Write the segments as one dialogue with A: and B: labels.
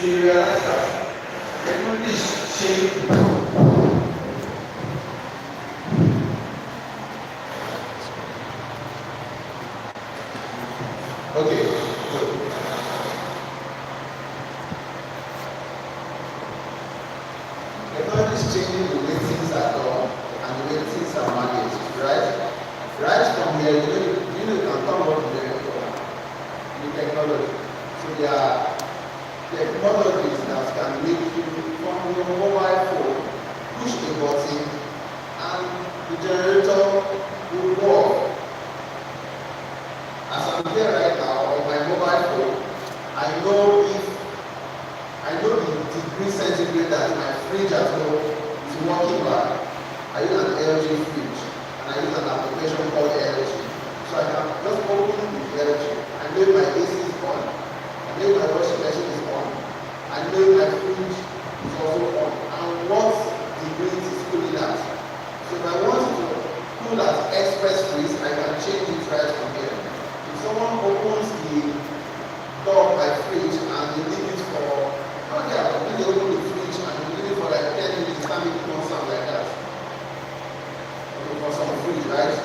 A: you realize that technology is changing. Okay, good. Technology is changing the way things are done and the way things are managed, right? Right from here, you can talk about the technology. So there are technologies that can make you from your mobile phone push a button and the generator will work. As I'm here right now on my mobile phone, I know the degree centigrade that my fridge at home is working by. I use an LG fridge and I use an application called LG. So I can just open the LG. I know my AC is on. I know my washing machine is on. I know my fridge is also on. And what degree it is cooling at. So if I want to cool at express freeze, I can change it right from here. If someone opens the door of my fridge and they leave it for, okay, I will really open the fridge and they leave it for like 10 minutes, time it won't sound like that. Okay, for some fridge, right?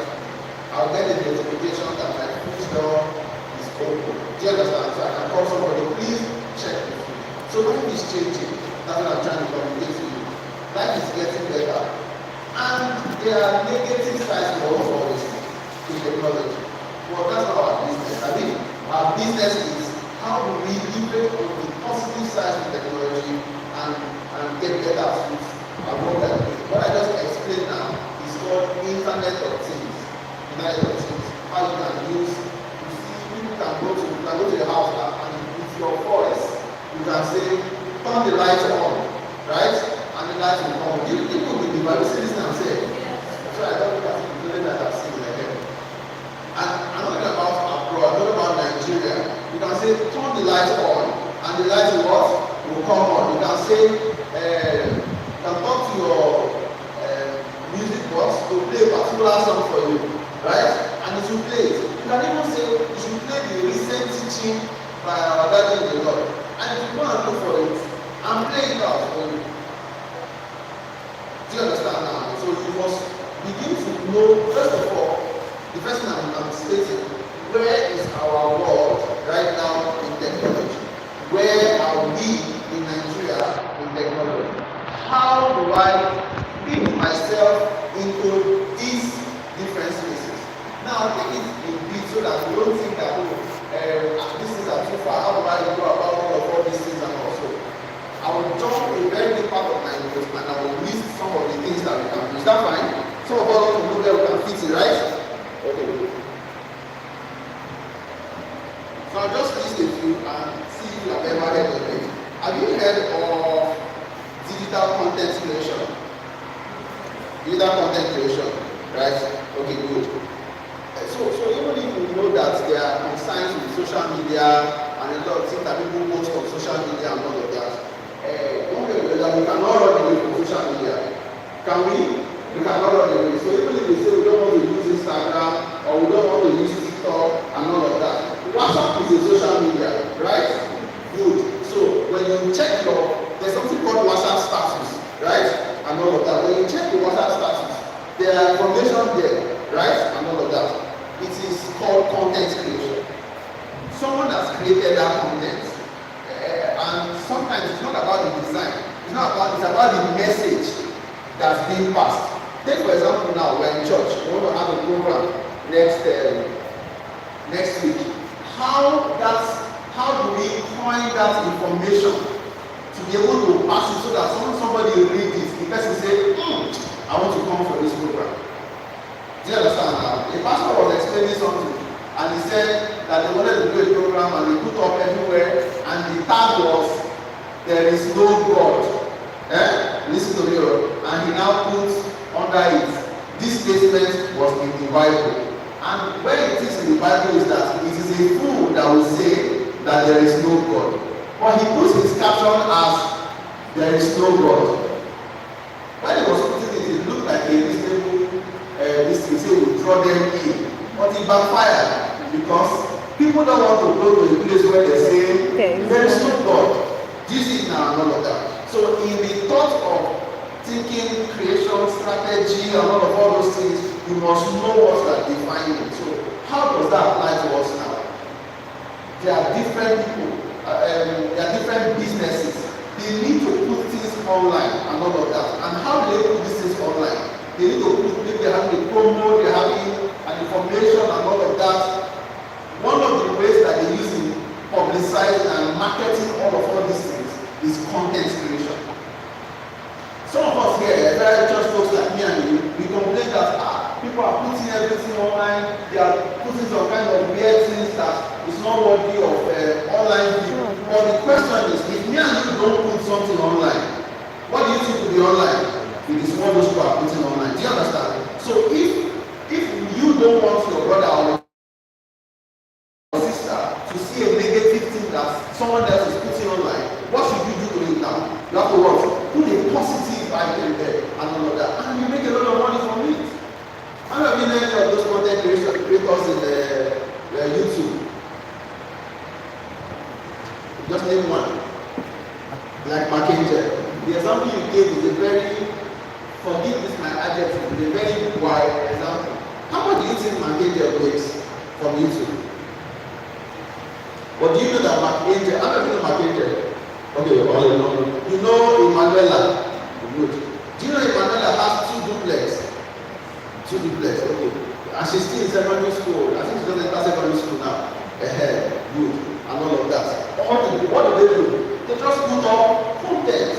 A: I'll get a notification that my fridge door is open. Do you understand? So I can call somebody, please check the fridge. So life is changing. That's what I'm trying to communicate to you. Life is getting better. And there are negative sides to all this to technology. Well, that's not our business. I mean, our business is how do we leverage on the positive side of technology and get better at our work. What I just explained now is called Internet of Things. Internet of Things. How you can use, you see, people can go to the house and with your voice, you can say, turn the light on, right? And the light will come on. You people will be able to see this and say, so I don't know that people that I've seen in the head. And I'm not talking about abroad, I'm talking about Nigeria. You can say, turn the light on, and the light will what? Will come on. You can say, you can talk to your music box to play a particular song for you, right? And it will play it. You can even say, you should play the recent teaching by our daddy in the Lord. And if you go and look for it, and play it out for you. Do you understand now? So you must begin to know, first of all, the first thing I'm stating, where is our world right now in technology? Where are we in Nigeria in technology? How do I fit myself into these different spaces? Now, take it in bit so that we don't think that these things are too far. How do I go about all these things and also? I will jump a very big part of my notes and I will list some of the things that we can do. Is that fine? Some of us will know where we can fit it, right? Okay. So I'll just list a few and see if you have ever heard of it. Have you heard of digital content creation? Digital content creation, right? Okay, good. So even if you know that there are concerns with social media and a lot of things that people post on social media and all of that, don't get me wrong, we cannot run away from social media. Can we? We cannot run away. So even if we say we don't want to use Instagram or we don't want to use TikTok and all of that, WhatsApp is a social media, right? Good. So when you check there's something called WhatsApp status, right? And all of that. When you check the WhatsApp status, there are information there, right? And all of that. It is called content creation. Someone has created that content, and sometimes it's not about the design. It's about the message that's being passed. Take for example now we're in church. We want to have a program next week. How do we coin that information to be able to pass it so that somebody read it, the person say, I want to come for this program. Do you understand now? The pastor was explaining something and he said that they wanted to do a program and they put up everywhere and the tag was, there is no God. Listen to me. And he now puts under it, this statement was in the Bible. And when it is in the Bible is that it is a fool that will say that there is no God. But he puts his caption as, there is no God. When he was putting it, it looked like a reasonable he said we draw them in, but it backfired because people don't want to go to a place where they say there is no God. Do Do you see it now and all of that? So in the thought of thinking, creation, strategy, and all those things, you must know what you are defining. So how does that apply to us now? There are different people, there are different businesses. They need to put things online and all of that. And how do they put these things online? They need to put, maybe they're having a promo, they're having an information and all of that. One of the ways that they use in publicizing and marketing all these things is content creation. Some of us here, very church folks like me and you, we complain that people are putting everything online, they are putting some kind of weird things that is not worthy of online view. But the question is, if me and you don't put something online, what do you think will be online? It is what those people are putting online. Do you understand? So if you don't want your brother or sister to see a negative thing that someone else is putting online, what should you do to it now? You have to watch. Put a positive item there and all of that. And you make a lot of money from it. How have you any of those content creators in YouTube? Just name one. Like Mark Angel. The example you gave is a very, forgive this my adjective, is a very wide example. How much do you think Mark Angel makes from YouTube? But do you know that Mark Angel, how many of you know Mark Angel? Okay, well, you know Emanuela. Good. Do you know Emanuela has two duplex, okay. And she's still in secondary school. I think she doesn't enter secondary school now. Good. And all of that. What do? They just put up content.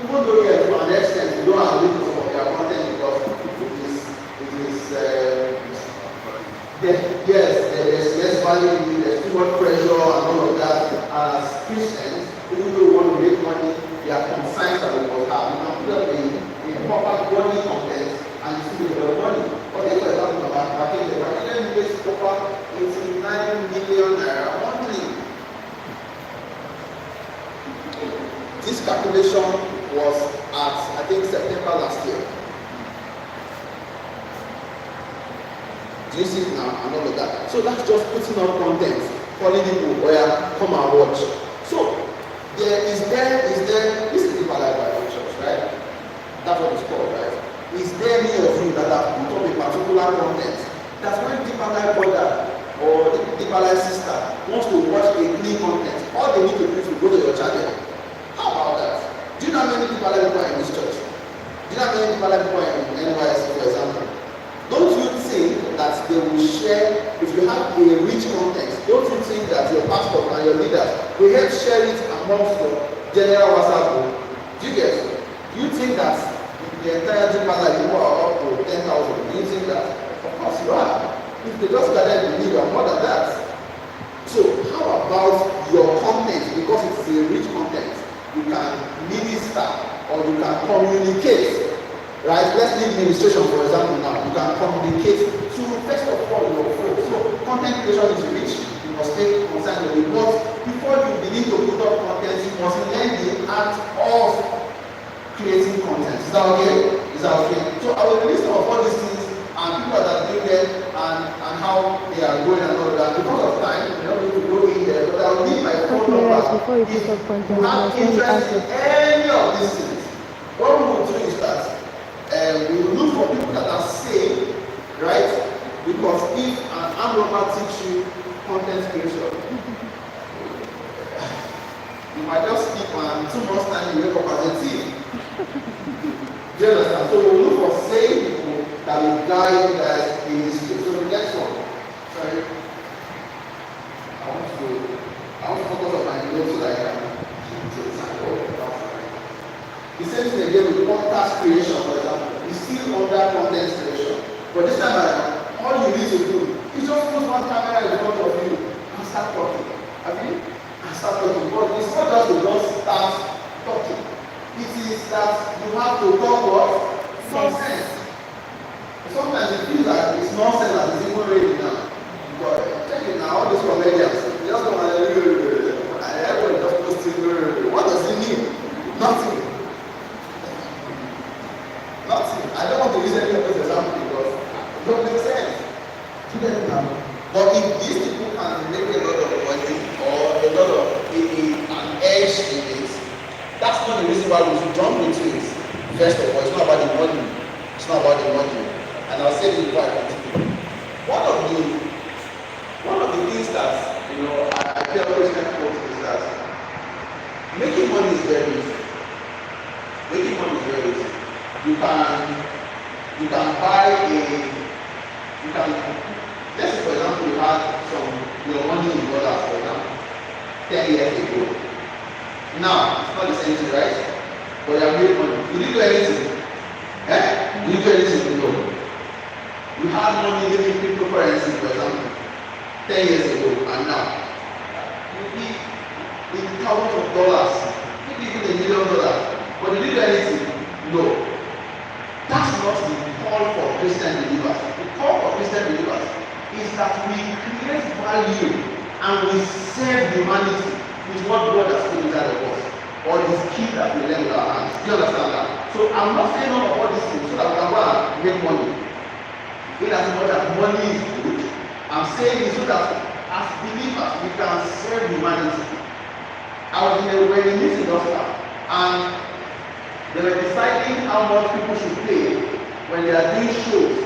A: Even though you to an extent, you don't have to look for their content because there's less value in it, there's too much pressure and all of that. As Christians, even though we want to make money, there are concerns that we must have. You can put up a proper quality content and you still get money. But if we're talking about marketing, makes over 89 million naira monthly. This calculation was at, I think, September last year. Do you see it now and all of that? So that's just putting out content, calling people where come and watch. So is there this is the Bible Church, right? That's what it's called, right? Is there any of you that have put up a particular content that's when Deeper Life brother or Deeper Life sister wants to watch a clean content? All they need to do is to go to your channel. How about that? Do you know how many Deeper Life people are in this church? Do you know how many Deeper Life people are in NYSC, for example? Don't you think that they will share, if you have a rich content, don't you think that your pastor and your leaders will help share it amongst your general WhatsApp group? Do you get it? Do you think that the entire Deeper Life people are up to 10,000? Do you think that? Of course you are. If they just gather believe you are more than that. So how about your content? Because it's a rich content, you can minister or you can communicate. Right? Let's leave administration for example now. You can communicate to first of all your folks. So content creation is rich. You must take concern with it. But before you begin to put up content, you must learn the art of creating content. Is that okay? Is that okay? So I will release some of all these things and people that are doing them and how they are going and all that. Because of time, we don't need to go in there. But I will need my phone number.
B: Before you put up content,
A: you have interest in any of these things. What we will do is that we will look for people that are safe, right? Because if an armed robber teach you content creation, you might just sleep and 2 months time you wake up as a thief. Do you understand? So we will look for safe people that will guide you guys in this way. So the next one. Sorry. I want to focus on my notes so that I can keep the time. The same thing again with podcast creation, for example. It's still under content creation. But this time around, all you need to do is just put one camera in front of you and start talking. And start talking. But it's not just to just start talking. It is that you have to talk what? Nonsense. Sometimes it feels like it's nonsense that is even ready now. But check it now, all these comedians, they just go and everybody just posting. What does it mean? Nothing. I don't want to use any of those examples because it don't make sense. But if these people can make a lot of money or a lot of an edge in it, that's not the reason why we should jump into it. First of all, it's not about the money. It's not about the money. And I'll say this before I continue. One of the things that I tell Christian folks is that making money is very easy. Making money is very easy. You can buy let's say for example you had your money in dollars for example 10 years ago. Now it's not the same thing, right? But you have made money. You didn't do anything. You didn't do anything, no. You had money in cryptocurrency, for example, 10 years ago, and now you be in thousands of dollars, maybe even $1 million, but you didn't do anything. No. That's not the call for Christian believers. The call for Christian believers is that we create value and we serve humanity with what God has put inside of us, or the skill that we learn with our hands. Do you understand that? So I'm not saying none of all these things so that we can go and make money. In as much as money is good, I'm saying it so that as believers we can serve humanity. I was in a meeting doctor, and they were deciding how much people should pay when they are doing shows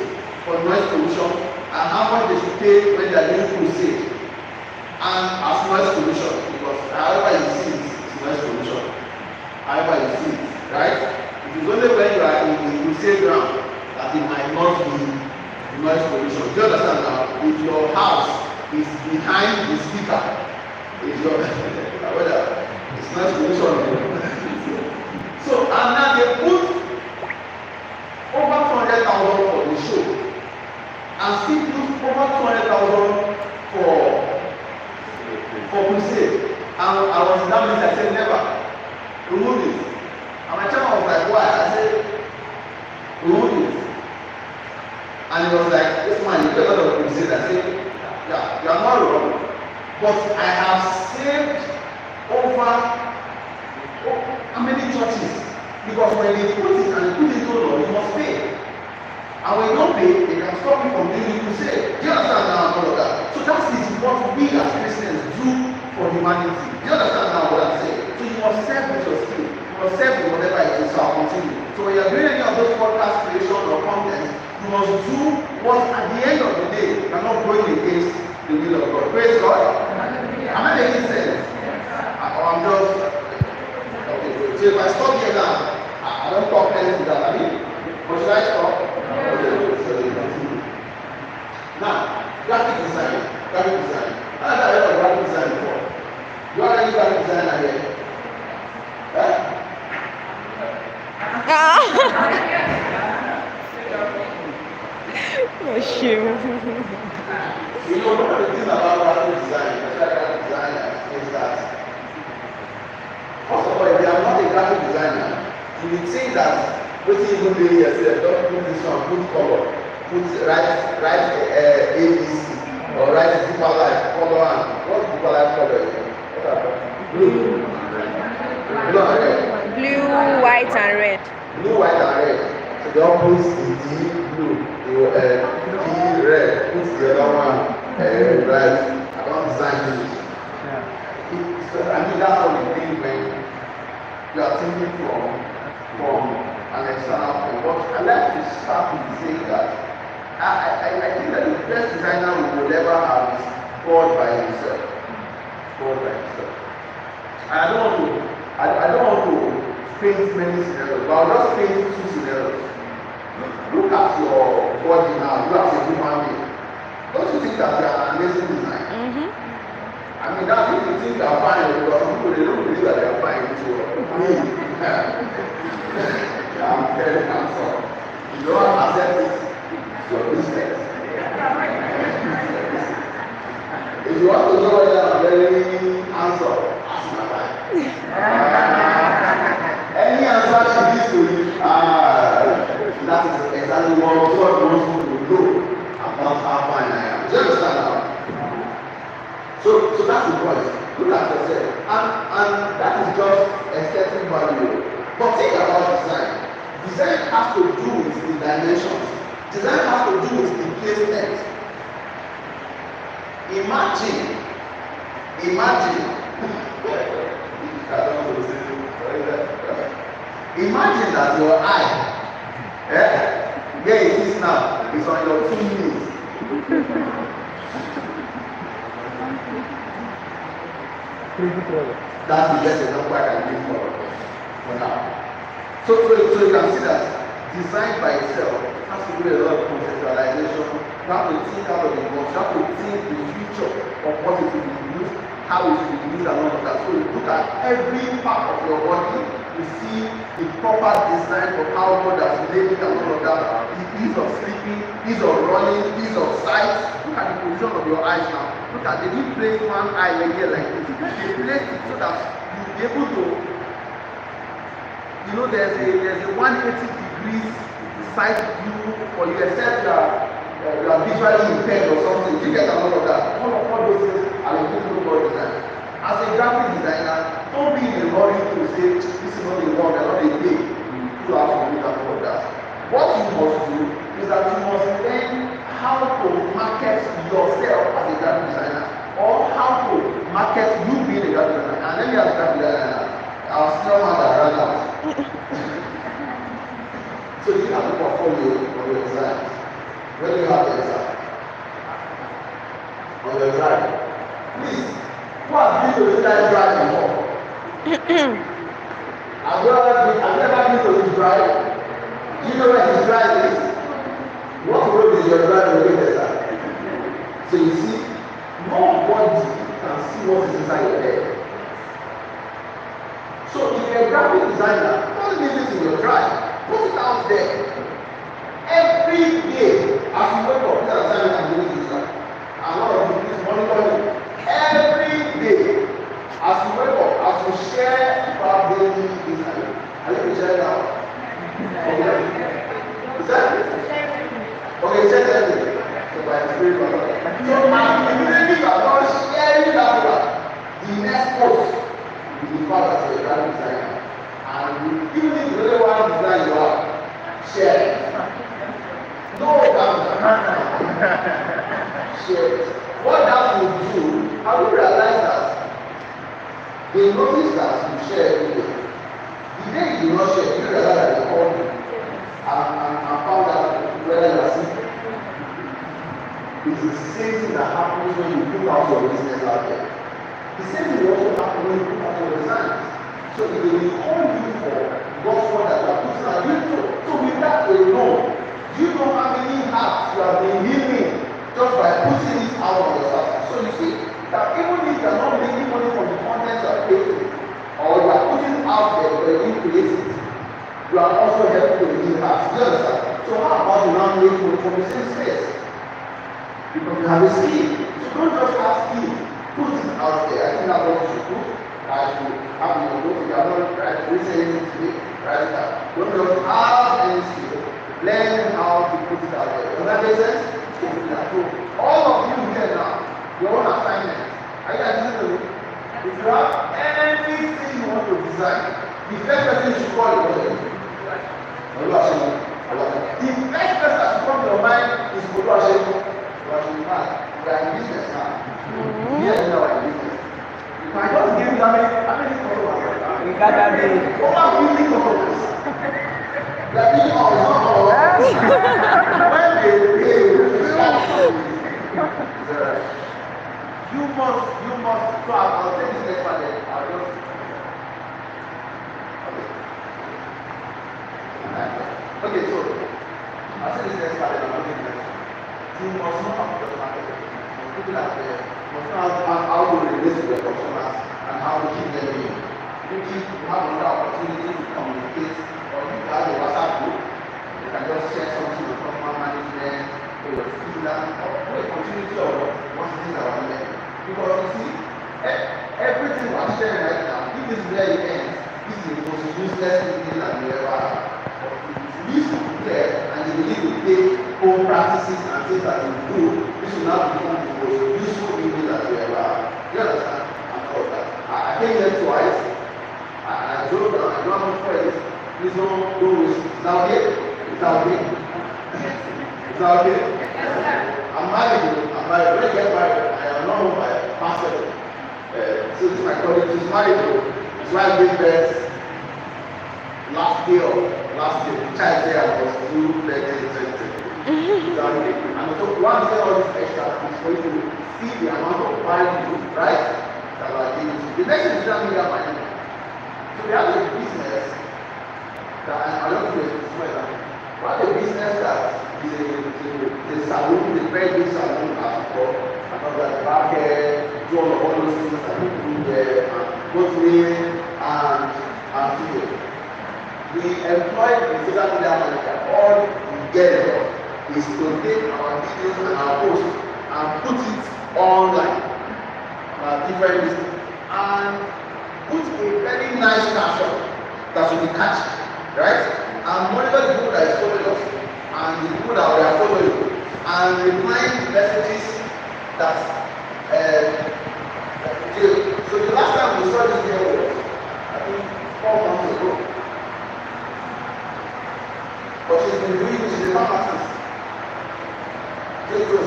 A: for noise pollution and how much they should pay when they are doing crusade and as noise pollution, because however you see it, it's noise pollution. However you see it, right? It is only when you are in the crusade ground that it might not be noise pollution. Do you understand now? If your house is behind the speaker, if your it's noise pollution. So and now they put over 200,000 for the show and still put over 200,000 for crusade. And I was in that meeting, I said never remove it. And my chairman was like, why? I said remove it. And he was like, this man, you pay a lot of crusade. I said, yeah, you are not wrong. But I have saved over how many churches? Because when they put it and they put it so low, you must pay. And when you don't pay, they can stop you from doing the crusade. Do you understand now all of that? So that is what we as Christians do for humanity. Do you understand now what I'm saying? So you must serve with your skill. You must serve with whatever it is. So I'll continue. So when you're doing any of those podcast creation or content, you must do what at the end of the day you're not going against the will of God. Praise God. Am I making sense? Or I'm just okay. So if I stop here now, I don't talk anything to that. I mean, but should I stop? Okay. Now, graphic design. How have I heard of graphic design before? You are any graphic designer here?
B: Oh, shoot.
A: You know, one of the things about graphic design, especially graphic designer, is that first of all, if you are not a graphic designer, you will think that what you even do yourself, don't put this one, put color, write ABC, or write deeper life, color and what's deeper life color? Blue. Blue and red.
B: Blue, white, and red.
A: Blue, white, and red. So the opposite is D, blue, the D, red, put the other one, right. I don't design this. So, I mean, that's what you think when you are thinking from an external point. But I like to start with saying that I think that the best designer we will ever have is God by himself. God by himself. And I don't want to paint many scenarios, but I'll just paint 2 scenarios. Look at your body now, you as a human being. Don't you think that you are an amazing design?
B: Mm-hmm.
A: I mean, that's if you think they are fine, because some people they don't believe that they are fine. So, I'm very handsome. You don't accept it, it's your business. If you want to know whether I'm very handsome, ask my wife. Any answer she gives to you, that is exactly what God wants you to know about how fine I am. Do you understand now? So that's the point. Look at yourself. And that is just aesthetic value. But think about design. Design has to do with the dimensions. Design has to do with the placement. Imagine. I don't know what to say. Imagine that your eye, here it is now, it's on your 2 knees. That's the best example I can give for now. So you can see that design by itself has to do a lot of conceptualization. You have to think out of the box. You have to think the future of what it will be used, how it will be used, and all of that. So you look at every part of your body, you see the proper design of how God has made it and all of that. The ease of sleeping, ease of running, ease of sight. Look at the position of your eyes now. Look at, they didn't place one eye here like this. They placed it so that you'll be able to, there's a 180 degrees sight view for you, except you are visually impaired or something. You get all of that. All those things are included God design. As a graphic designer, don't be in a hurry to say this is not a work and not a day. You have to do that all of that. What you must do is that you must learn how to market yourself as a graphic designer, or how to market you being a graphic designer. And let me ask graphic designer, our senior man that ran out. So you have a portfolio of your designs. When you have the exam on your drive, please, who has been to this guy's drive before? Have you ever been to his drive? Do you know where his drive is? What road is your drive located at? So you see, nobody can see what is inside your head. So if you're a graphic designer, don't leave this in your drive. Put it out there. Every day, as you wake up, this is the time I'm doing this. And one of you please monitor it. Every day, as you wake up, as you share about daily design, are you going to share now? Okay. Is that it? Okay, share everything. So by the spirit of God. So immediately you are not sharing that one. The next post will be found as a graphic designer. And even if you really want to design you are, share it. No, share it. What that will do, have you realized that they notice that you share every day. The day you do not share, you realize that they call you and found out whether you are sick. It's the same thing that happens when you put out your business out there. The same thing will also happen when you put out your designs. So if they will call you for God's word that you are putting out YouTube, so with that alone, do you know how many hearts you have been healing just by putting it out on yourself? So you see that even if you are not making money from the content you are creating, or you are putting out there but you didn't create it, you are also helping to heal hearts. Do you understand? So how about you now make money from the same space? Because you have a skill. So don't just have skill. Put it out there. I think that's what you should put. I should have your notes. If you are not trying to reach anything today, write it down. Don't just have any skill. Learn how to put it out there. Does that make sense? So all of you here now, your own assignment. Are you listening to me? If you have anything you want to design, the first person you should call is the first person that should come to your mind is Oluwasegun. We are in business now. We are in business. You can just give me how many customers? We got that day. Over 50 customers. That is all. When they pay you must. So I'll take this next one then. I'll just. Okay, so I'll say this next one then. I'll take the next one. You must know how to market. People out there must know how to relate to their customers and how to keep them in. If you have another opportunity to communicate, or you have a WhatsApp group, you can just share something with customer management or your student, or a continuity of what things are on there. Because you see, everything we're sharing right now, if this is where it ends, this is the most useless thing that we ever have. If you prepare and you need to take home practices and things that you do, this will now become the most useful thing that you ever have. You understand? And all that. I came here twice. I drove down. I don't have much friends. Please don't waste it. Is that okay? Is that okay? Is that okay? Yes, sir. I'm married. When I get married, I am not home by pastor. So this is my colleague. She's married. His wife gave birth last day, the child said I was too pregnant. And so once you all this extra is for you to see the amount of value, right? That we are giving to. The next thing is that media management. So we have a business that I don't know if it's small. We have a business that is a salon, a very big salon as well. And all that back do all those things that we do there, and both male and female. We employ the social media manager. All we get is to take our videos and our posts and put it online different lists and put a very nice caption that will be catchy, right? And monitor the people that is following us and the people that we are following and remind the messages that so the last time we saw this girl was I think 4 months ago, but she's been doing this, she's a pharmacist. She's a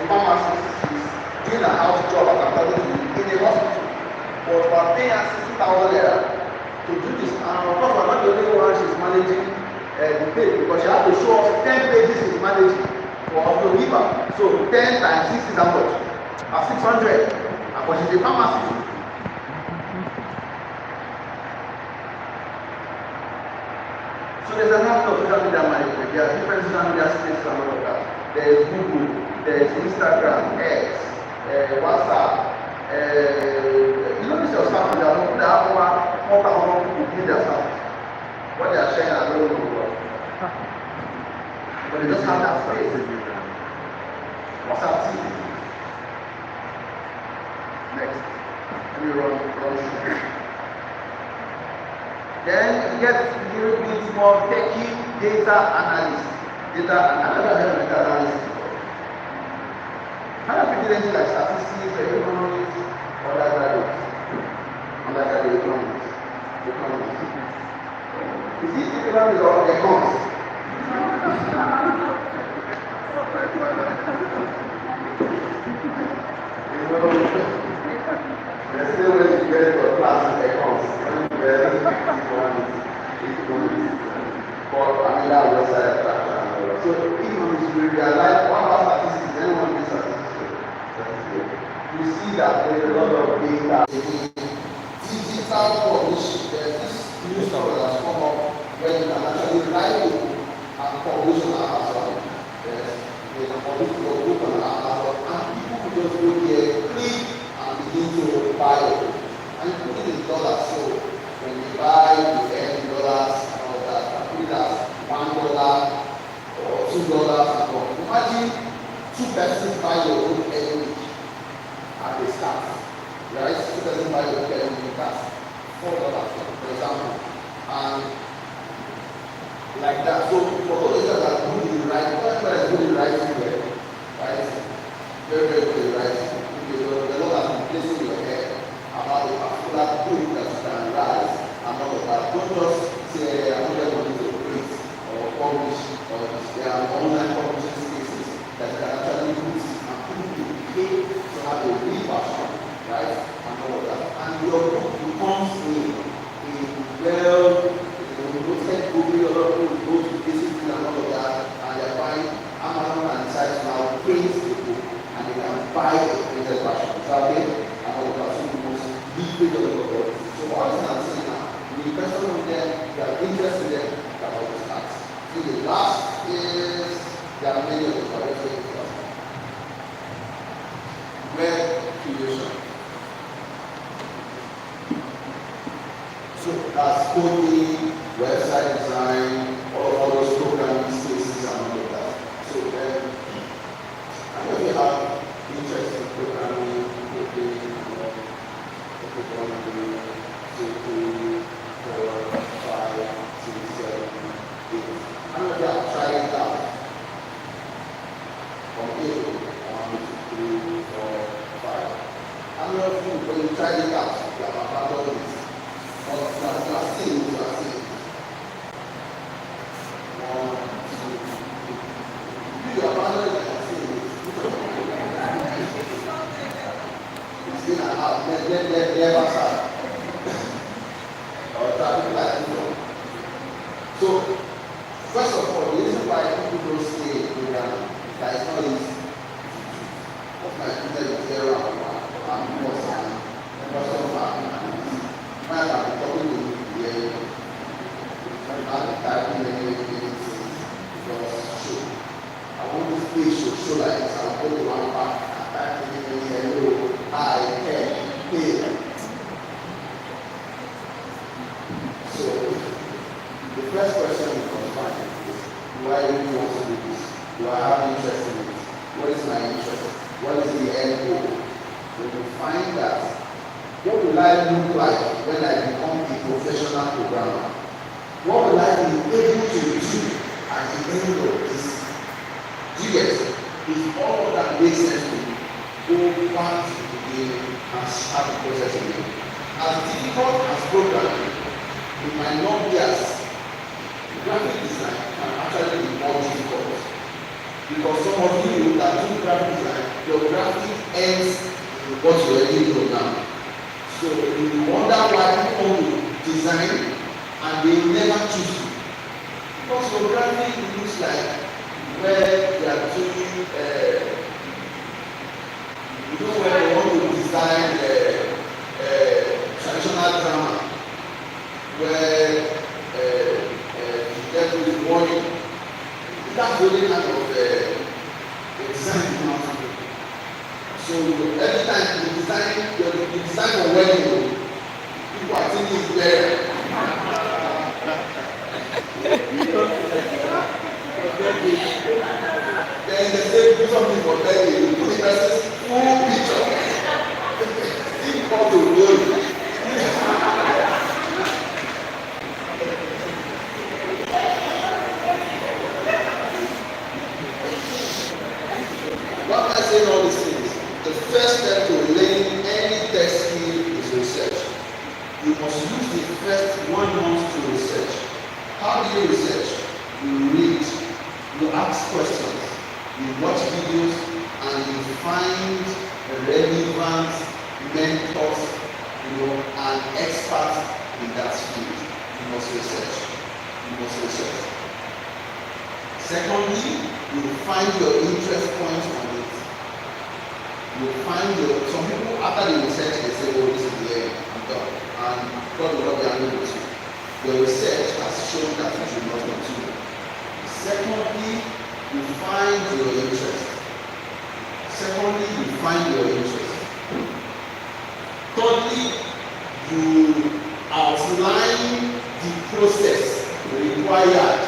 A: pharmacist, she's doing a house job as I'm telling you in a hospital, but we're paying her 60,000 naira to do this. And of course we're not the only one she's managing the pay, because she has to show us 10 pages she's managing for us to give her. So 10 times 6 is how much? 600. But she's a pharmacist. So there's a lot of social media management. There are different social media spaces and all of that. There's Google, there's Instagram, X, WhatsApp. You know this your stuff, there are people that have over 4,000 people in their stuff. What they are sharing, I don't know. But they just have that space. WhatsApp TV. Next. Let me run through. Then you get a little bit more techie data analyst. Data analyst. How do people do like statistics, economics, undergraduate economics? Is it economics or economics? There's still when you get to a class in economics. But I mean that was so economics we realize what about statistics, anyone needs statistics. You see that there's a lot of data. Digital publishing, there's this new story that's come up where you can actually write and publish on Amazon. There's a publish your book on Amazon and people will just go there, click and begin to buy it. And you put it in dollars, so when you buy, you earn dollars and all that. And put it as $1 or $2 and all. Imagine 2 persons buy your book every week at the start, right? 2 persons buy your book every week, that's $4, for example. And like that. So for all those that are good in writing, everybody is good in writing, right? Very, very good in writing. The Lord has been placing in your head about a particular book that you can write and all of that. Don't just say, I'm not going to print or publish, or there are online publishing spaces that you can actually use and people will pay to have a real version, right? And all of that. And your book becomes a well, set Google, a lot of people go to visit and all of that, and they're buying Amazon and sites now, print the book, and they can buy a printed version. Is that okay? And all of that. So you must leave it all over. So what is I'm saying now? The person with them, they are interested in them, they are always asked. So the last is there are many of the correct web creation. So that's coding, website design, all those programming spaces and all of that. So then, I know you have interest in programming, coding, programming, 2, 3, 4, 5, 6, 7, 8. I know you have tried it out. From 8 to 1, 2, 3, 4, 5. I know you when you tried it out, you have abandoned it. But you are seeing. You abandon it and seeing it. It's been an hour, never start. Or traffic light, show like this. I'll go to one part and type in hello, hi, hey. So the first question we confront is, do I really want to do this? Do I have interest in it? What is my interest? What is the end goal? When you find that, what will I look like when I become a professional programmer? What will I be able to do at the end of this? Do you get it? If all of that makes sense to you, go back to the beginning and start the process again. As difficult as programming, it might not be as graphic design can actually be more difficult. Because some of you that do graphic design, your graphic ends in what you already know now. So you wonder why people want to design and they never choose you. Because your graphic looks like where they are doing, where they want to design traditional drama, where the devil is warning. That's the only kind of design you want to do. So every time you design for wedding, people are thinking it's better. Then they say do something for birthday, you put the person's full picture. Think about the glory. Why am I saying all these things? The first step to learning any tech skill is research. You must use the first 1 month to research. How do you research? You read, you ask questions, you watch videos, and you find relevant mentors, and experts in that field. You must research. You must research. Secondly, you find your interest points on it. You find some people after the research they say, oh, this is the end, I'm done. And God will not be angry with you. Your research has shown that you should not continue. Secondly, you find your interest. Thirdly, you outline the process required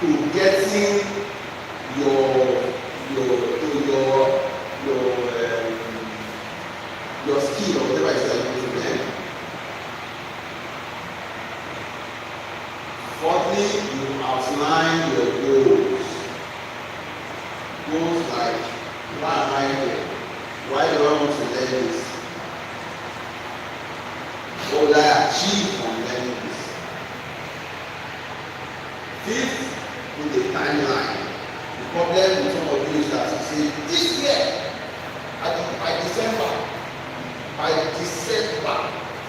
A: to getting your skill or whatever is that you do. Fourthly, you outline your goals. Goals like, why am I here? Why do I want to learn this? What will I achieve from learning this? Fifth, with the timeline. The problem with some of you is that you say, this year,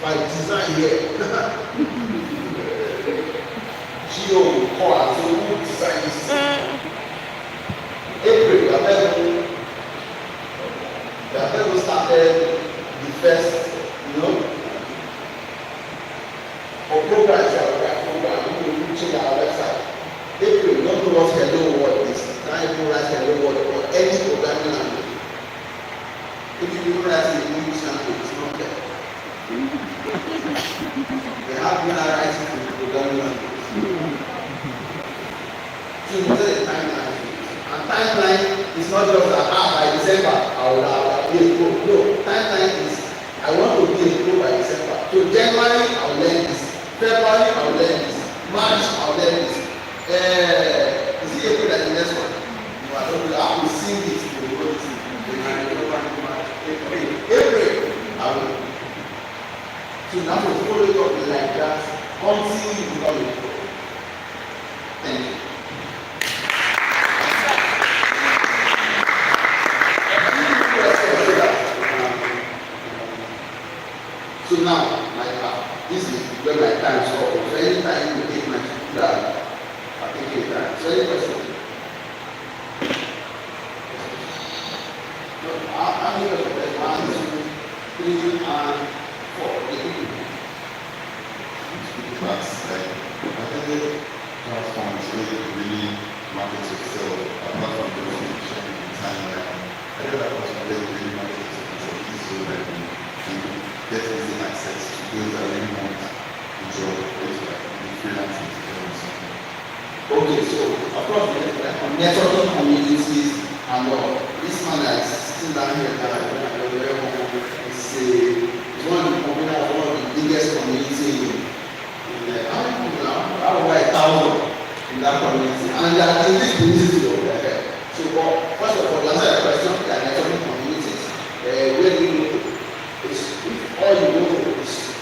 A: by design here, Geo will call and say, who designed this? April, the Abel started the first, for programs, we will check our website. April, you don't know what hello world is. Now you write hello world or any programming language. If you don't write in English language, it's not there. They have been writing in programming language. So you tell the timeline. And timeline is not just that by December I will be a pro. No, timeline is I want to be a pro by December. So January I will learn this. February I will learn this. March I will learn this. Is it April that the next one? No, I don't know. I have to sing it to the whole team. April I will. So now we follow it up like that until you become a pro. Thank you. So now, this is where my time is up. So anytime you take my that, I take your time. So any question? No, how many questions? 1, 2, 3, and 4.
C: That's like, I think transform is really market itself, apart from the competition in timeline. I don't know how to really market it so that we can get easy access to those that really want the job, those that the freelancing to do something.
A: Okay, so across the networking communities and all, this man that is sitting down here now, is one of the biggest community in how many people now? Over 1,000 in that community. And they are in this community over there. So first of all, to answer the question, they are networking communities. Where do you go? It's if all you go is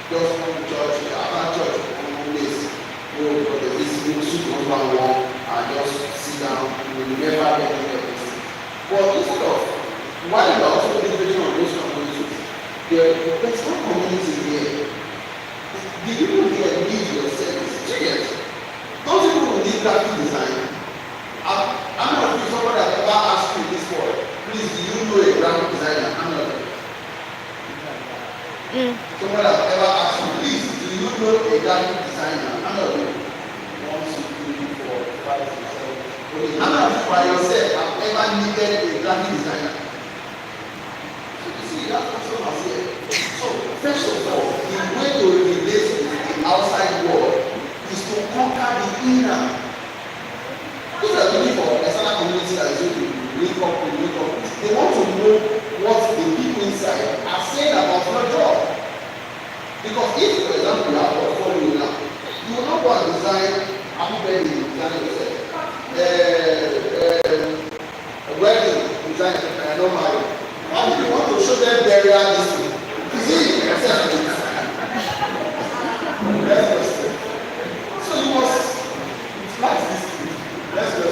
A: just come to church, after church, one place. Go for the visiting, sit one and just sit down. You will never get anything. But instead of while you are also educating on those communities, there's one community here. The people here need your service. Serious. Those people who need graphic design. I'm not sure somebody has ever asked you this for. Please, do you know a graphic designer? I'm not sure. Somebody has ever asked you, please, do you know a graphic designer? I'm not sure. 1, 2, 3, 4, 5, 6, 7. Okay, how many of you by yourself have ever needed a graphic designer? So you see, that's what I'm saying. So, first of all, the way to relate with the outside world is to conquer the inner. Those are looking for external community that is going to link up. They want to know what the people inside are saying about your job. Because if, for example, you have a portfolio now, you will not go and design, I'm very designing yourself. A wedding design, I don't mind. How do you want to show them burial this thing? See, so you must slice this thing. Let's go.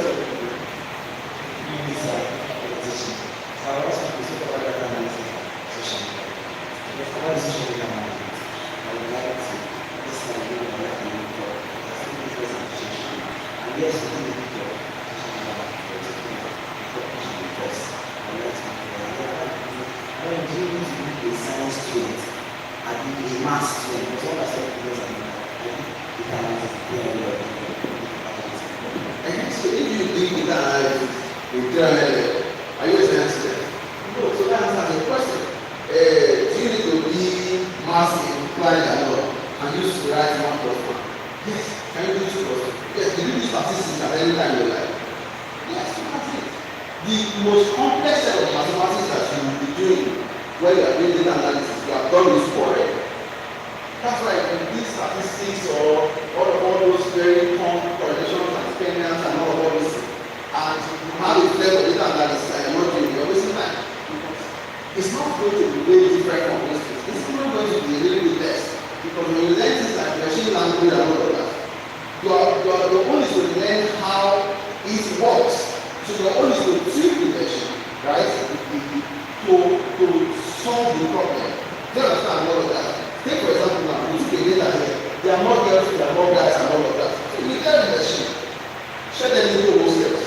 A: Are you sensitive? No, so that answers the question. Do you need to be massive, implying a lot, and use to write 1 plus 1? Yes. Can you do 2 plus 1? Yes. Can you do statistics at any time in your life? Yes, you can do it. The most complex set of mathematics that you will be doing when you are doing data analysis, you have done this already. That's why you do statistics or all those very correlations and experiments and all of this. And you have a flavor of data analysis and you're not doing it, you're wasting time. It's not going to be very different from those things. It's not going to be a little bit less. Because when you learn things like machine language and all of that, your own is to learn how it works. So your own is to tweak the machine, right? To solve the problem. Do you understand all of that? Take for example now, you took a data here. There are more girls, there are more guys and all of that. So you tell the machine, share them into those girls.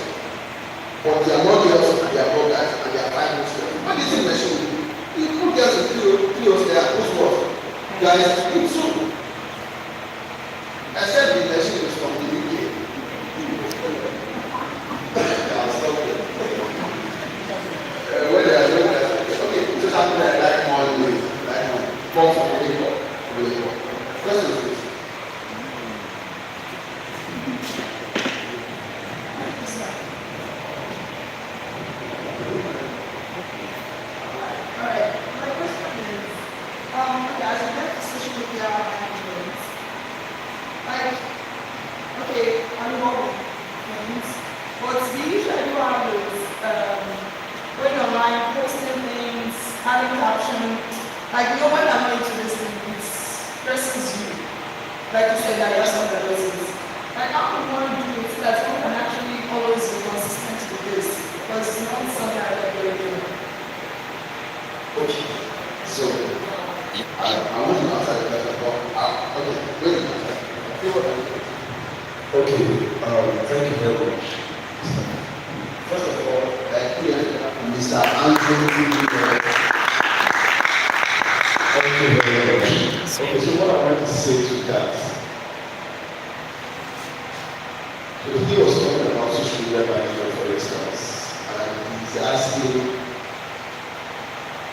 A: But there are more girls and there are more guys and there are 5 girls. What is the machine? You put girls in POs there, who's what? Guys, you too. Except the machine is from the UK. I'll stop there. Okay, so something like more ways, like more for really well. Question please.
D: asking,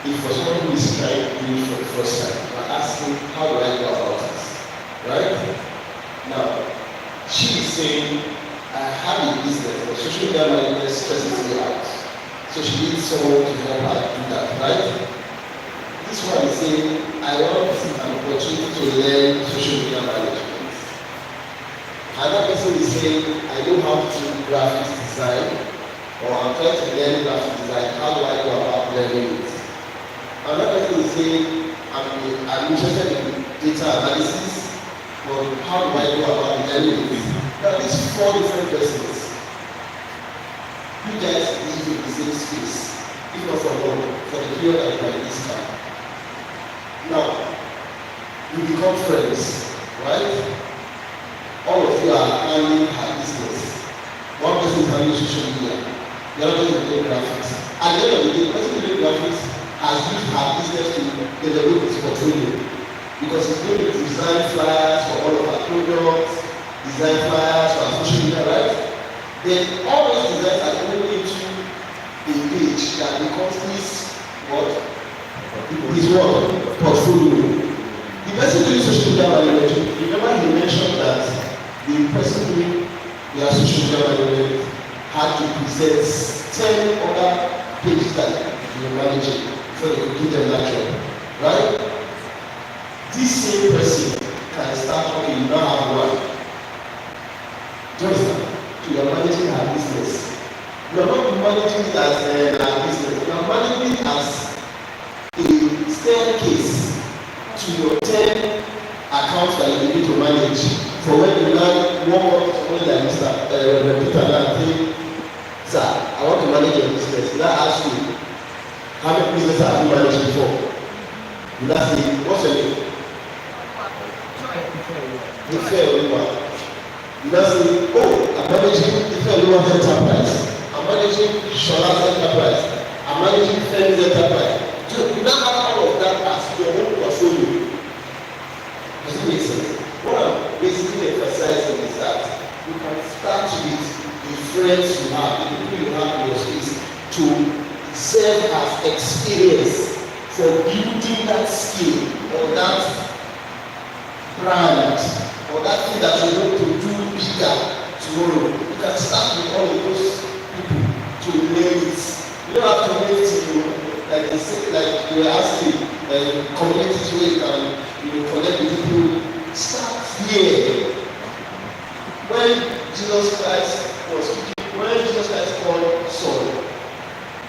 D: if for someone who is trying to do it for the first time, we're asking, how do I go about it? Right? Now, she is saying, I have a business, but social media management stresses me out. So she needs someone to help her do that, right? This one is saying, I want an opportunity to learn social media management. Another person is saying, I know how to do graphics design, or I'm trying to learn graphic design. How do I go about learning it? Another person is saying, I'm interested in data analysis, but how do I go about learning it? Now, these 4 different persons, you guys live in the same space, if not for long, for the period that you are in this time. Now, you become friends, right? All of you are handling her business. One person is handling social media, the other person is doing graphics. At the end of the day, the person doing graphics has used her business to develop his portfolio, because he's going to design flyers for all of our products, design flyers for our social media, right? Then all those designs are going into a page that becomes his what? His what? Portfolio. The person doing social media management, remember he mentioned that the person doing their social media management had to present 10 other pages that they were managing before they could give them that job, right? This same person can start talking, you now have one. Do you understand? You are managing her business. You are not managing it as her business. You are managing it as a staircase to your 10 accounts that you need to manage. For when you now walk up to someone like Mr. Peter and say, sir, I want to manage your business. Will I ask you, how many businesses have you managed before? Will I say, what's your name? The fair woman. You now say, oh, I'm managing the fair woman enterprise. I'm managing Shola's enterprise. I'm managing Femi's enterprise. So you now have all of that as your own portfolio. Does it make sense? What I'm basically emphasizing is that you can start with the friends you have, the people you have in your space, to serve as experience for building that skill or that brand or that thing that you want to do bigger tomorrow. You can start with all of those people to learn it. You don't have to wait till like they say, like you were asking, communities where you can connect with people. Start here. When Jesus Christ was speaking, when Jesus Christ called Saul,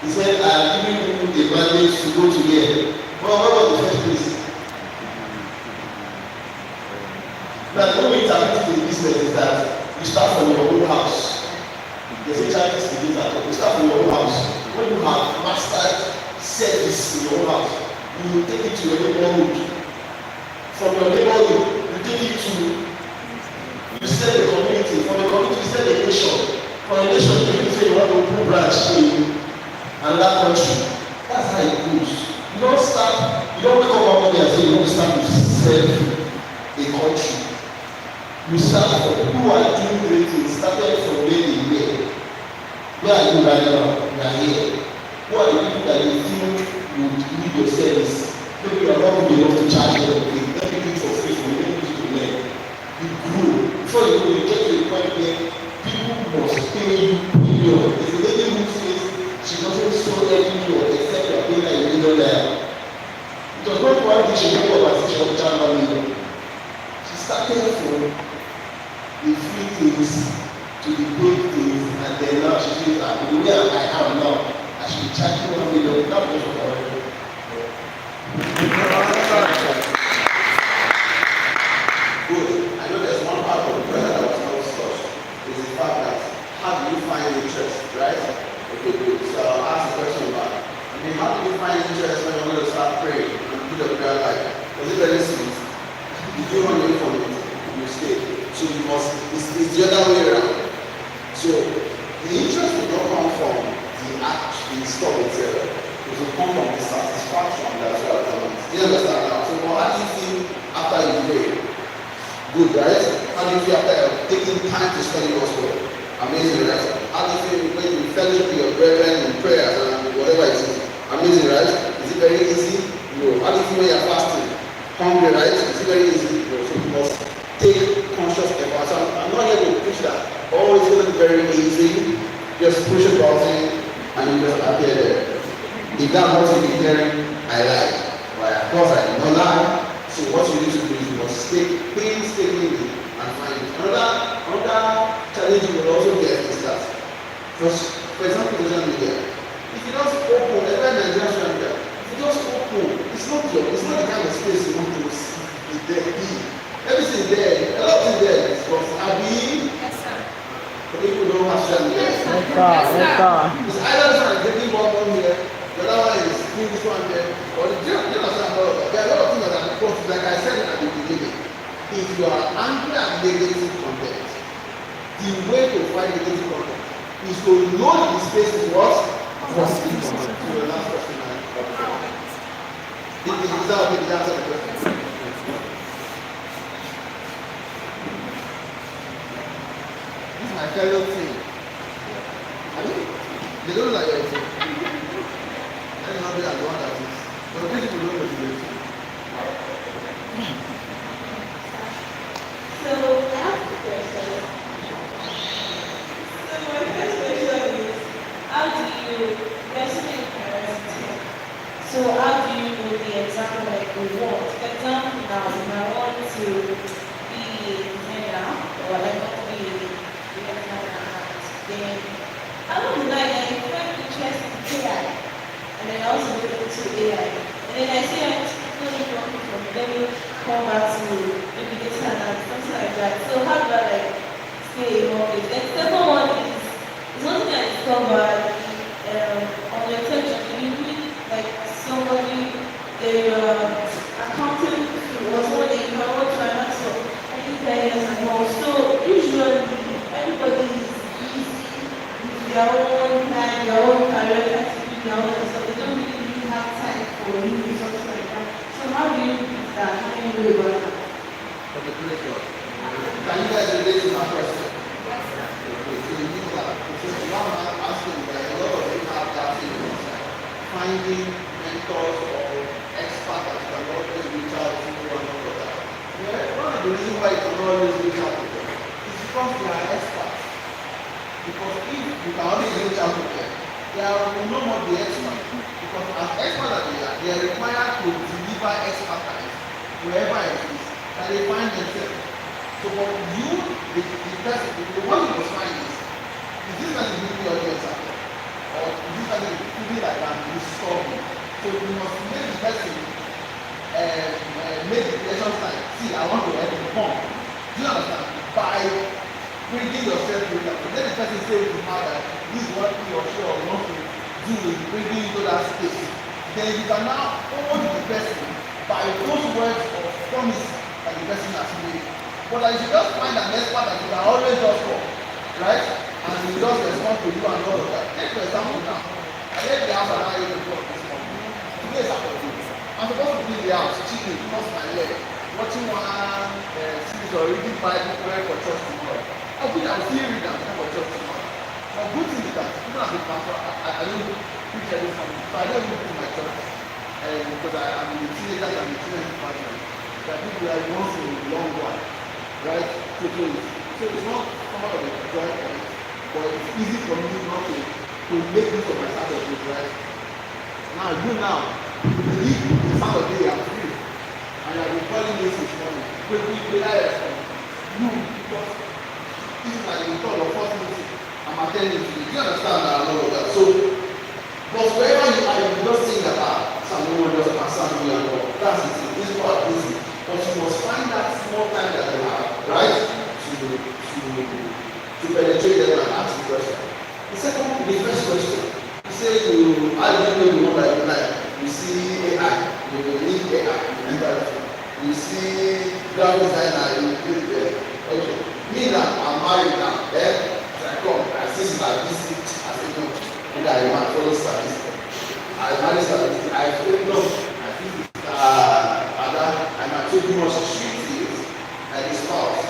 D: he said, I am giving you a mandate to go to here. But what was the first place? Now, the way we interpret the business is that you start from your own house. There's a Chinese begins at home. You start from your own house. When you have mastered service in your own house, you will take it to your neighborhood. From your neighborhood, you take it to, you sell the community. From the community, you sell the nation. From the nation, you say you want to open branch in another country. That's how it goes. You don't wake up one morning and say you want to start to serve a country. You start from people who are doing great things, started from where they were. Where are you right now? You are here. Who are the people that you think would need your service? Maybe you are not good enough to charge them. Let me do it for free for you. Let me to learn. You grow. Before you go, you get to a point where people must pay you million. There's a lady who says she doesn't sell any million except you are paying like $1 million. It was not one day she made up as she was charging $1 million. She started from the free things to the big things, and then now she says that the way I am now, I should be charging $1 million. That was what
A: Good. I know there's one part of the prayer that was not discussed. Is the fact that how do you find interest, right? Okay, good. So I'll ask the question back. How do you find interest when you're going to start praying and put your prayer life? Was it very simple? You do run away from it, you stay. So you must, it's the other way around. So the interest will not come from the act, the stuff itself. It will come from the satisfaction that's what I'm doing. Do you understand now? So how do you feel after you pray? Good, right? How do you feel after taking time to study God's word? Amazing, right? How do you feel when you fellowship with your brethren in prayers and whatever fasting, right? Is it very easy? No. How do you feel when you're fasting? Hungry, right? Is it very easy? No. So you must take conscious effort. So I'm not here to preach that. Oh, it's going to be very easy. Just push a button and you just appear there. If that's what you've been hearing, I lie. But of course I did not lie. So what you need to do is you must stay painstakingly and find it. Another challenge you will also get is that, for example, social media. If you just open, every Nigerian social media, if you just open, it's not the kind of space you want to be there. Everything there, a lot of things there is from Abi.
B: Yes, sir.
A: But people don't have social media.
B: Yes, sir.
A: It's either this one is getting one here, the other one is doing this one there, or the you understand all of that. There are a lot of things that are important. Like I said at the beginning, if you are angry at negative content, the way to fight negative content is to load the space with what? Positive content. So the last question I have. Is that okay? Did you answer the question? This is my fellow team. I mean, they don't like your team. I don't know if they are the one that is. But the people don't motivate you.
E: So I have a question. So my first question is, how do you, there's so many parents here. So how do you know the example like you want? For example, now if I want to be a or like want to be a then I would like find interest in AI. And then I also look into AI. And then I see I'm totally working from let me come back to maybe data analysis, something like that. So how do I like stay involved? The second one is something I discovered on your section. You meet like somebody they accounting was one that you can want to answer any guidance and all. So usually everybody is busy with their own time, their own career activity, their own stuff. They don't really have time for you or something like that. So how do you do that? How do you do about that?
A: Okay, great job. Can you guys relate to my question? Okay, so you know that. So now I'm asking that a lot of people have that feeling. Finding mentors or experts that can always reach out to one another. Yeah, one of the reasons why you can always reach out to them is because they are experts. Because if you can only reach out to them, they will no more be experts. Because as experts as they are required to deliver expertise wherever it is that they find themselves. So for you, the person, the one you must find is this person giving you audience out there? Or this person is feeling like I'm disturbing? So you must make the person make the relation like, see, I want to help you come. Do you understand? By bringing yourself to them. Let the person say to her that this is what he or she or want to do is bringing you to that space. Then you can now hold the person by those words of promise that the person has made. But I should just find an expert that you can always just call, right? And he just respond to you and all of that. Take for example now. I left the house around 8 o'clock this morning. Today is Saturday. I'm supposed to be in the house, chilling, cross my leg, watching one series or reading Bible, praying for church tomorrow. I think I'll still read and pray for church tomorrow. But good thing is that even as a pastor, I don't preach every Sunday. So I don't even do my church because I'm in the teenagers and the teenage department. There are people that once in a long while, right? So it's not somewhat of a joy point, but it's easy for me not to make use of my Saturday, right? Now you leave Saturday I'm free, and you have been calling me since morning. Will I respond? No, because this is like the third or fourth meeting I'm attending to. Do you understand that and all of that? So, but wherever you are, you just think that someone just pass me and all. That's it. This is what I'm busy. But you must find that small time that you have, right? To penetrate them and ask the question. The first question. You say how do you know the one that you like? You see AI, you need AI, you enter it. You see graphic designer, you put it there. Okay. Me now, I'm married now. Then I come, I see statistics, I say no. Okay, I might follow statistics. I manage statistics. I feel no. I feel I might take too much street is and his spouse.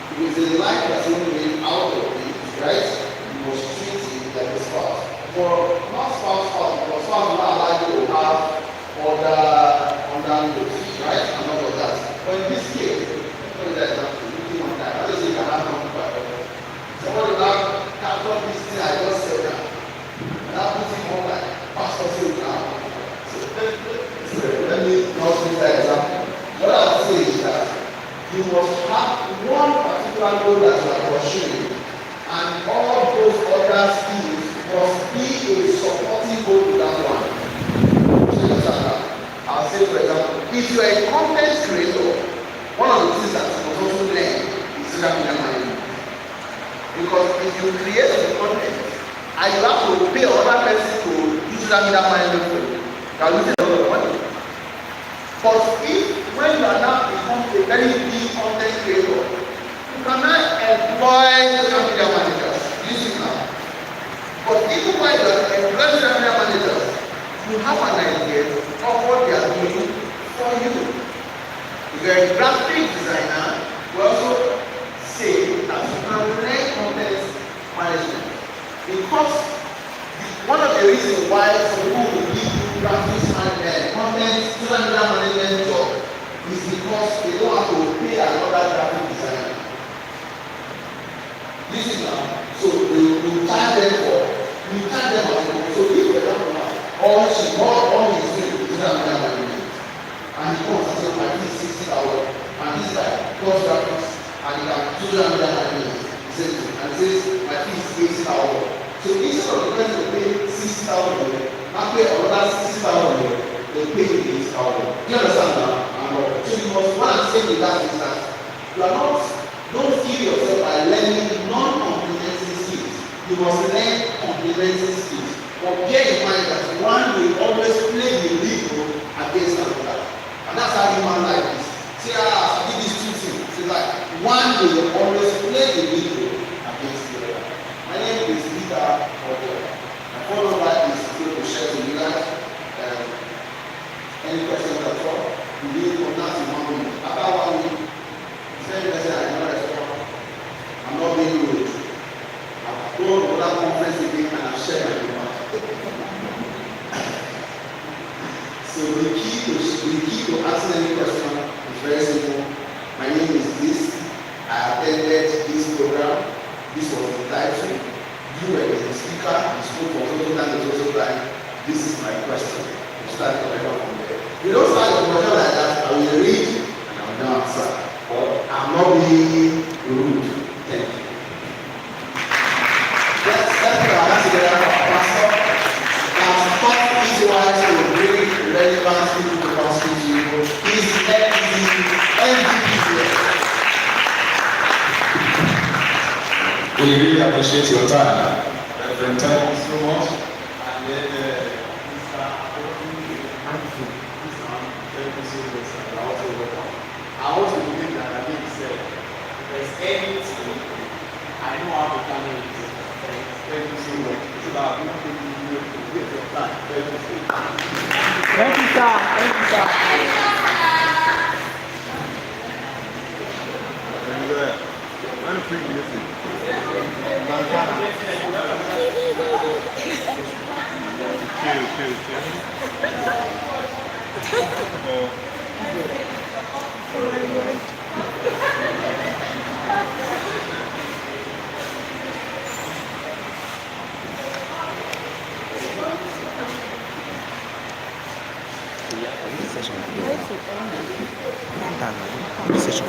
A: Because the life that's only made out of it, right? You must treat it like a spouse. For not spouse, but spouse will not allow you to under loads, right? And all of that. But in this case, for example, looking on that, I just say you can have something by somebody now capture this thing I just said now. And I put it on like pastor said now. So let me not use that example. What I would say is that you must have one particular goal that you are pursuing, and all those other skills must be a supporting goal to that one. So you understand that? I'll say for example, if you are a content creator, one of the things that you must also learn is social media management. Because if you create the content and you have to pay another person to do social media management for you, you are losing a lot of money. But if when you are now become a very big content creator, you cannot employ social media managers. Use it now. But even while you are employing social media managers, you have an idea of what they are doing for you. If you are a graphic designer, we also say that you can learn content management. Because one of the reasons why some people will give you graphics and content social media management job is because they don't have to pay another graphic designer. This is now. So you charge them for, you charge them as well. So if for example now, all is doing social media management, and he comes and says, I need 60,000, and this guy does graphics, and he can do social media management. He says, and he says, my fee is 80,000. So instead of the person to pay 60,000, now pay another 60,000, they pay 80,000. Do you understand now? So you must want to say in that instance, you are not, don't kill yourself by learning non-complementary skills. You must learn complementary skills. But bear in mind that one will always play the lead role against another. And that's how human life is. See, I did these two things. It's like one will always play the lead role against the other. My name is Peter Odo. My phone number is going to share with you guys. Any questions at all? You need to contact in 1 minute. After 1 week, send message I cannot respond. I'm not being rude. I've gone to that conference again and I've shared my number. So the key to answer any question is very simple. My name is this. I attended this program. This was the title. You were the speaker. You spoke for total time and total time. This is my question. You start the record from there. You don't start your question like that. I will read and I will now answer. But I'm not being rude. Thank you. Let's put our hands together for our pastor. Now, talk easy wise to bring relevant people to gospel to you. He's MVP here.
D: We really appreciate your time. Reverend, thank you so much. And then,
A: I also believe that I think said, if there's anything, I know how to handle it. Thank you so much. So that I'm not taking you to waste your time. Thank you so much.
B: Thank you, sir. Thank you, sir.
C: When the free music.
F: Session.